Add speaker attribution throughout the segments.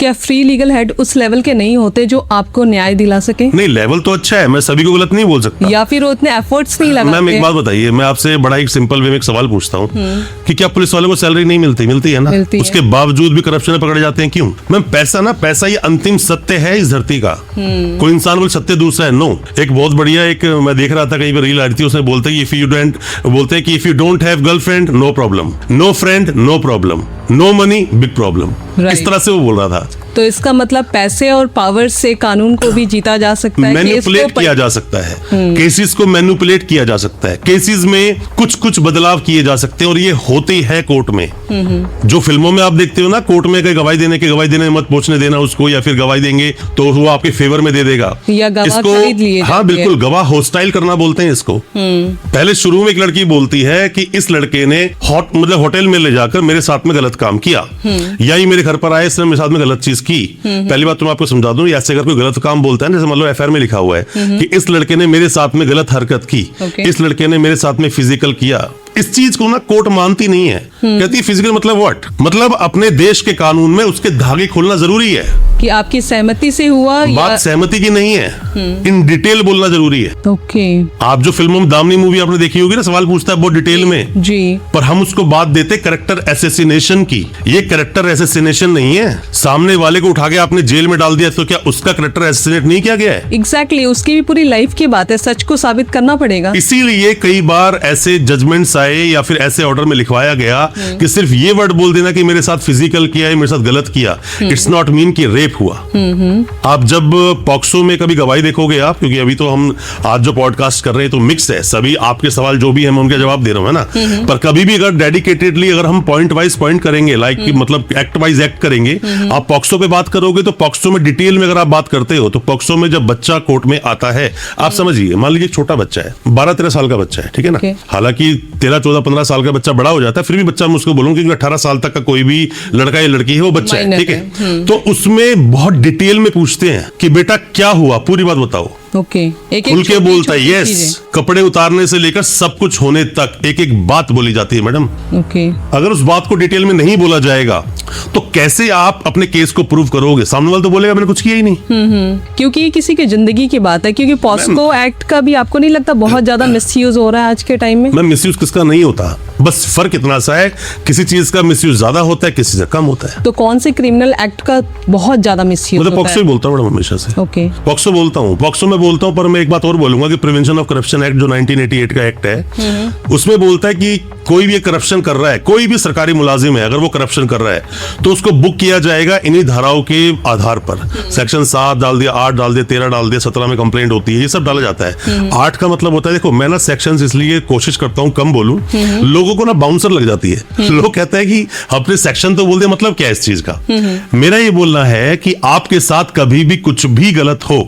Speaker 1: क्या free legal head उस level के नहीं होते जो आपको न्याय दिला सके?
Speaker 2: नहीं, लेवल तो अच्छा है, मैं सभी को गलत नहीं बोल सकता।
Speaker 1: या फिर वो इतने एफर्ट्स नहीं लगाते?
Speaker 2: मैम एक बात बताइए, मैं आपसे बड़ा एक सिंपल वे में एक सवाल पूछता हूँ कि क्या पुलिस वालों को सैलरी नहीं मिलती? मिलती है ना। उसके बावजूद भी करप्शन में पकड़े जाते हैं, क्यों? मैम पैसा ये अंतिम सत्य है इस धरती का। कोई इंसान बोले सत्य दूसरा है, नो। एक बहुत बढ़िया एक मैं देख रहा था कहीं पर रील आ रही थी, उसमें बोलते हैं कि if you don't have girlfriend no problem, no friend no problem, no money big problem. इस तरह से वो बोल रहा था।
Speaker 1: तो इसका मतलब पैसे और पावर से कानून को भी जीता जा सकता है,
Speaker 2: मैनिपुलेट किया जा सकता है, केसेस को मैनिपुलेट किया जा सकता है, केसेस में कुछ बदलाव किए जा सकते हैं, और ये होते है कोर्ट में। जो फिल्मों में आप देखते हो ना, कोर्ट में कहीं गवाही देने मत पहुंचने देना उसको, या फिर गवाही देंगे तो वो आपके फेवर में दे देगा,
Speaker 1: या गवाह खरीद लिए।
Speaker 2: हाँ बिल्कुल, गवाह होस्टाइल करना बोलते हैं इसको। पहले शुरू में एक लड़की बोलती है कि इस लड़के ने होटल में ले जाकर मेरे साथ में गलत काम किया, या ये मेरे घर पर आए, इसने मेरे साथ में गलत चीज की। पहली बात तो मैं आपको समझा दूं, ऐसे अगर कोई गलत काम बोलता है, जैसे मान लो एफआईआर में लिखा हुआ है कि इस लड़के ने मेरे साथ में गलत हरकत की, इस लड़के ने मेरे साथ में फिजिकल किया, इस चीज को ना कोर्ट मानती नहीं है। कहती है फिजिकल मतलब व्हाट? मतलब अपने देश के कानून में उसके धागे खोलना जरूरी है
Speaker 1: कि आपकी सहमति से हुआ,
Speaker 2: बात सहमति की नहीं है, इन डिटेल बोलना जरूरी है।
Speaker 1: ओके।
Speaker 2: आप जो फिल्मों में दामनी मूवी आपने देखी होगी ना, सवाल पूछता है बहुत डिटेल में
Speaker 1: जी, पर
Speaker 2: हम उसको बात देते कैरेक्टर एसेसिनेशन की। ये कैरेक्टर एसेसिनेशन नहीं है, सामने वाले को उठा के आपने जेल में डाल दिया तो क्या उसका कैरेक्टर एसेसिनेट नहीं किया गया है?
Speaker 1: एग्जैक्टली, उसकी भी पूरी लाइफ की बात है, सच को साबित करना पड़ेगा।
Speaker 2: इसीलिए कई बार ऐसे जजमेंट्स आए या फिर ऐसे ऑर्डर में लिखवाया गया कि सिर्फ ये वर्ड बोल देना कि मेरे साथ फिजिकल किया है, मेरे साथ गलत किया, इट्स नॉट मीन कि रेप हुआ। आप जब पॉक्सो में कभी गवाही देखोगे आप, क्योंकि अभी तो हम आज जो पॉडकास्ट कर रहे हैं तो मिक्स है, सभी आपके सवाल जो भी है मैं उनके जवाब दे रहा हूं, है ना। पर कभी भी अगर डेडिकेटेडली अगर हम पॉइंट वाइज पॉइंट करेंगे, लाइक मतलब एक्ट वाइज एक्ट करेंगे, आप पॉक्सो पे बात करोगे तो पॉक्सो में डिटेल में अगर आप बात करते हो तो पॉक्सो में जब बच्चा कोर्ट में आता है, आप समझिए, मान लीजिए छोटा बच्चा है, 12-13 साल का बच्चा है, ठीक है ना। हालांकि 13-14-15 साल का बच्चा बड़ा हो जाता है, फिर भी बच्चा मैं उसको बोलूंगा कि 18 साल तक का कोई भी लड़का या लड़की है वो बच्चा है, ठीक है। तो उसमें बहुत डिटेल में पूछते हैं कि बेटा क्या हुआ, पूरी बात बताओ।
Speaker 1: ओके,
Speaker 2: खुल के बोलता है, यस, कपड़े उतारने से लेकर सब कुछ होने तक एक एक बात बोली जाती है मैडम।
Speaker 1: ओके,
Speaker 2: अगर उस बात को डिटेल में नहीं बोला जाएगा तो कैसे आप अपने केस को प्रूव करोगे? सामने वाला तो बोलेगा मैंने कुछ किया ही नहीं।
Speaker 1: क्योंकि ये किसी की जिंदगी की बात है, क्योंकि पॉस्को एक्ट का भी आपको नहीं लगता बहुत ज्यादा मिसयूज हो रहा है आज के टाइम में?
Speaker 2: मैं मिसयूज किसका नहीं होता, बस फर्क इतना सा है, किसी चीज का मिसयूज ज्यादा होता है, किसी से कम होता है।
Speaker 1: तो कौन से क्रिमिनल एक्ट का बहुत ज्यादा मिसयूज होता है?
Speaker 2: पॉक्सो ही बोलता हूँ मैडम हमेशा से।
Speaker 1: ओके,
Speaker 2: पॉक्सो बोलता हूँ, पॉक्सो में बोलता हूँ, पर मैं एक बात और बोलूंगा कि प्रिवेंशन ऑफ करप्शन एक्ट जो 1988 का एक्ट है, उसमें बोलता है कि कोई भी करप्शन कर रहा है, कोई भी सरकारी मुलाजिम है, अगर वो करप्शन कर रहा है तो उसको बुक किया जाएगा इन्हीं धाराओं के आधार पर। सेक्शन 7 डाल दिया, 8 डाल दिया, 13 डाल दिया, 17 में कंप्लेंट होती है, ये सब डाला जाता है। 8 का मतलब होता है, देखो मैं ना सेक्शंस इसलिए कोशिश करता हूँ कम बोलूं, लोगों को ना बाउंसर लग जाती है। लोग कहते हैं कि अपने सेक्शन तो बोल दिया, मतलब क्या है इस चीज का? मेरा ये बोलना है कि आपके साथ कभी भी कुछ भी गलत हो,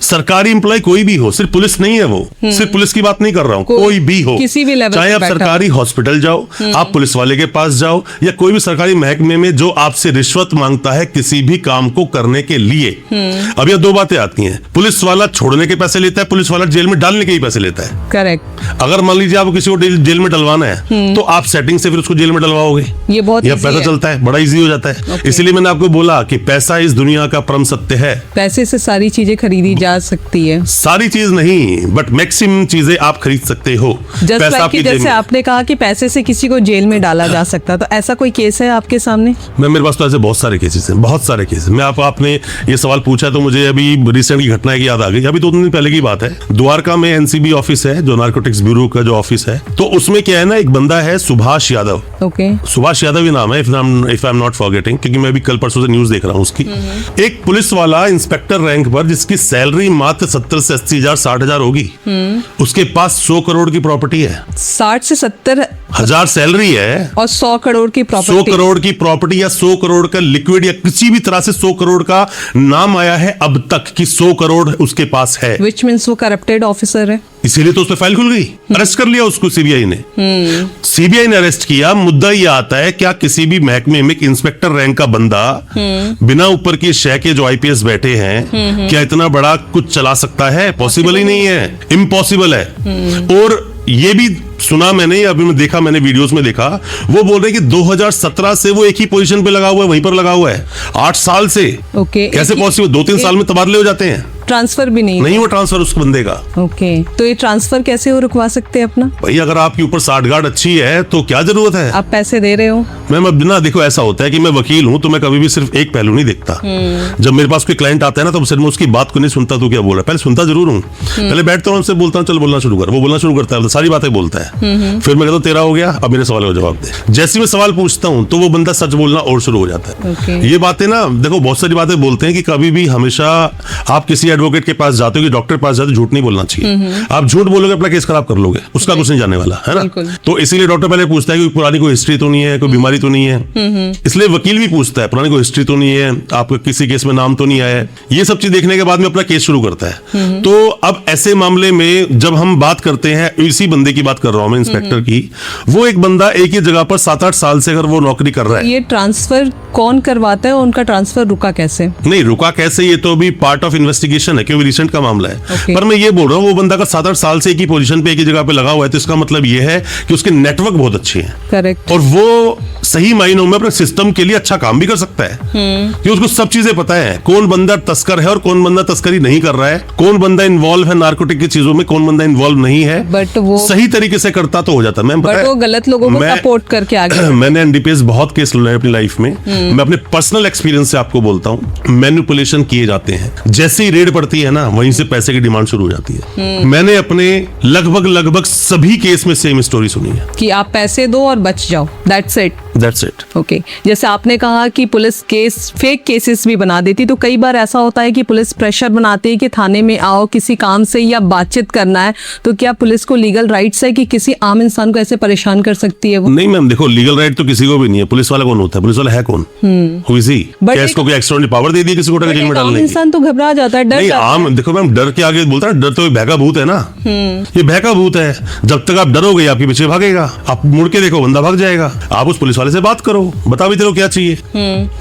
Speaker 2: सरकारी एम्प्लॉय कोई भी हो, सिर्फ पुलिस नहीं है, वो सिर्फ पुलिस की बात नहीं कर रहा हूँ, कोई भी हो,
Speaker 1: किसी भी लेवल,
Speaker 2: चाहे आप सरकारी हॉस्पिटल जाओ, आप पुलिस वाले के पास जाओ, या कोई भी सरकारी महकमे में जो आपसे रिश्वत मांगता है किसी भी काम को करने के लिए। अब ये दो बातें आती हैं, पुलिस वाला छोड़ने के पैसे लेता है, पुलिस वाला जेल में डालने के ही पैसे लेता है।
Speaker 1: करेक्ट।
Speaker 2: अगर मान लीजिए आपको किसी को जेल में डलवाना है तो आप सेटिंग से फिर उसको जेल में डलवाओगे,
Speaker 1: ये बहुत
Speaker 2: पैसा चलता है, बड़ा इजी हो जाता है। इसीलिए मैंने आपको बोला कि पैसा इस दुनिया का परम सत्य है,
Speaker 1: पैसे से सारी चीजें खरीदी जा सकती है।
Speaker 2: सारी चीज नहीं, बट मैक्सिमम चीजें आप खरीद सकते हो।
Speaker 1: जैसे आपने कहा कि पैसे से किसी को जेल में डाला जा सकता, तो ऐसा कोई केस है आपके सामने?
Speaker 2: मेरे पास तो ऐसे बहुत सारे केसेस हैं, बहुत सारे केसेस। मैं आपने ये सवाल पूछा तो मुझे अभी रिसेंट की घटना की याद आ गई, अभी 2 दिन पहले की बात है। द्वारका में एनसीबी ऑफिस है, जो नारकोटिक्स ब्यूरो का जो ऑफिस है, तो उसमें क्या है ना, एक बंदा है सुभाष यादव।
Speaker 1: ओके,
Speaker 2: सुभाष यादव ही नाम है, if I am not forgetting, क्योंकि मैं भी कल परसों से न्यूज देख रहा हूँ उसकी। एक पुलिस वाला इंस्पेक्टर रैंक पर, जिसकी सैलरी मात्र 70 से 80 हजार 60 हजार होगी, उसके पास 100 करोड़ की प्रॉपर्टी है।
Speaker 1: 60 से 70
Speaker 2: हजार सैलरी है
Speaker 1: और 100 करोड़ की प्रॉपर्टी,
Speaker 2: 100 करोड़ की प्रॉपर्टी या 100 करोड़ का लिक्विड या किसी भी तरह से 100 करोड़ का नाम आया है अब तक कि 100 करोड़ उसके पास है,
Speaker 1: विच मीन्स वो करप्टेड ऑफिसर है।
Speaker 2: इसीलिए तो उस पर फाइल खुल गई, अरेस्ट कर लिया उसको सीबीआई ने। सीबीआई ने अरेस्ट किया। मुद्दा यह आता है, क्या किसी भी महकमे में इंस्पेक्टर रैंक का बंदा बिना ऊपर की शय के जो आईपीएस बैठे हैं, क्या इतना बड़ा कुछ चला सकता है? पॉसिबल ही नहीं है, इम्पॉसिबल है। और ये भी सुना मैंने, अभी मैं देखा, मैंने वीडियोस में देखा, वो बोल रहे हैं कि 2017 से वो एक ही पोजीशन पे लगा हुआ है, वहीं पर लगा हुआ है 8 साल से।
Speaker 1: ओके,
Speaker 2: कैसे पॉसिबल? 2-3 साल में तबादले हो जाते हैं।
Speaker 1: ट्रांसफर भी नहीं
Speaker 2: वो ट्रांसफर उस बंदे का।
Speaker 1: ओके, तो ये ट्रांसफर कैसे वो रुकवा सकते हैं अपना?
Speaker 2: भाई अगर आपके ऊपर साठगांठ अच्छी है तो क्या जरूरत है?
Speaker 1: आप पैसे दे रहे हो।
Speaker 2: मैम अब ना देखो, ऐसा होता है कि मैं वकील हूं तो मैं कभी भी सिर्फ एक पहलू नहीं देखता। जब मेरे पास कोई क्लाइंट आता है ना, तो सिर्फ मैं उसकी बात को नहीं सुनता तो क्या बोल रहा है, पहले सुनता जरूर हूँ। पहले बैठता हूँ, उनसे बोलता हूँ चल बोलना शुरू कर, वो बोलना शुरू करता है, सारी बातें बोलता है। फिर मैं कहता हूँ तेरा हो गया, अब मेरे सवाल का जवाब दे। जैसे मैं सवाल पूछता हूँ तो वो बंदा सच बोलना और शुरू हो जाता है। ये बातें ना देखो, बहुत सारी बातें बोलते हैं कि कभी भी हमेशा आप किसी एडवोकेट के पास जाते हो कि डॉक्टर के पास जाते हो, झूठ नहीं बोलना चाहिए। आप झूठ बोलोगे अपना केस खराब कर लोगे, उसका कुछ नहीं जाने वाला है ना। तो इसीलिए डॉक्टर पहले पूछता है कि पुरानी कोई हिस्ट्री तो नहीं है, कोई बीमारी तो नहीं है। इसलिए वकील भी पूछता है पुरानी कोई हिस्ट्री तो नहीं है, आपका किसी केस में नाम तो नहीं आया है। ये सब चीज देखने के बाद में अपना केस शुरू करता है। तो अब ऐसे मामले में जब हम बात करते हैं, इसी बंदे की बात कर रहा हूं मैं, इंस्पेक्टर की, वो एक बंदा एक ही जगह पर 7-8 साल से अगर वो नौकरी कर रहा है।
Speaker 1: ये ट्रांसफर कौन करवाता है, उनका ट्रांसफर रुका कैसे?
Speaker 2: नहीं रुका कैसे, ये तो अभी पार्ट ऑफ इन्वेस्टिगेशन है क्योंकि रिसेंट का मामला है। पर मैं ये बोल रहा हूँ, वो बंदा का 7-8 साल से एक ही पोजीशन पे एक ही जगह पे लगा हुआ है, तो इसका मतलब ये है कि उसके नेटवर्क बहुत अच्छे हैं।
Speaker 1: करेक्ट।
Speaker 2: और वो सही मायनों में अपने सिस्टम के लिए अच्छा काम भी कर सकता है, कि उसको सब चीजें पता है, कौन बंदा तस्कर है और कौन बंदा तस्करी नहीं कर रहा है, कौन बंदा इन्वॉल्व है नार्कोटिक की चीजों में, कौन बंदा इन्वॉल्व नहीं है।
Speaker 1: बट वो
Speaker 2: सही तरीके से करता तो हो जाता। मैम
Speaker 1: बट वो गलत लोगों को सपोर्ट करके आगे।
Speaker 2: मैंने एनडीपीएस बहुत केस लड़े अपनी लाइफ में। मैं अपने पर्सनल एक्सपीरियंस से आपको बोलता हूँ, मैनिपुलेशन किए जाते हैं। जैसे ही रेड पड़ती है ना, वहीं से पैसे की डिमांड शुरू हो जाती है। मैंने अपने लगभग सभी केस में सेम स्टोरी सुनी है
Speaker 1: कि आप पैसे दो और बच जाओ, दैट्स इट। ओके, जैसे आपने कहा कि पुलिस केस फेक केसेस भी बना देती, तो कई बार ऐसा होता है कि पुलिस प्रेशर बनाती है कि थाने में आओ किसी काम से या बातचीत करना है, तो क्या पुलिस को लीगल राइट्स है कि किसी आम इंसान को ऐसे परेशान कर सकती है वो?
Speaker 2: नहीं मैम देखो, लीगल राइट तो किसी को भी नहीं है। पुलिस वाला कौन होता है? पुलिस वाला है कौन? Who is he? क्या इसको कोई एक्स्ट्राऑर्डिनरी पावर दे दी किसी को जेल में डालने की?
Speaker 1: इंसान तो घबरा जाता है, डर
Speaker 2: नहीं
Speaker 1: जाता
Speaker 2: आम
Speaker 1: है।
Speaker 2: देखो मैम, डर के आगे बोलता है, डर तो भय का भूत है ना। ये भय का भूत है। जब तक आप डरोगे आपके पीछे भागेगा, आप मुड़ के देखो बंदा भाग जाएगा। आप उस पुलिस वाले से बात करो, बता भी तेरे को क्या चाहिए।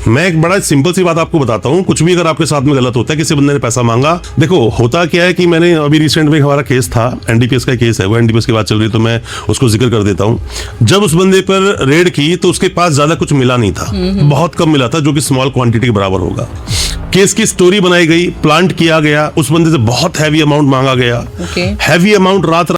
Speaker 2: मैं एक बड़ा सिंपल सी बात आपको बताता हूँ, कुछ भी अगर आपके साथ में गलत होता है, किसी बंदे ने पैसा मांगा, देखो होता क्या है कि मैंने अभी रिसेंट में हमारा केस था, एनडीपीएस का केस है, वो एनडीपीएस की बात चल रही है तो मैं उसको जिक्र कर देता हूँ। जब उस बंदे पर रेड की तो उसके पास ज्यादा कुछ मिला नहीं था, बहुत कम मिला था, जो कि स्मॉल क्वांटिटी के बराबर होगा। केस की स्टोरी बनाई गई, प्लांट किया गया, उस बंदे से बहुत हैवी अमाउंट मांगा गया। हैवी अमाउंट रात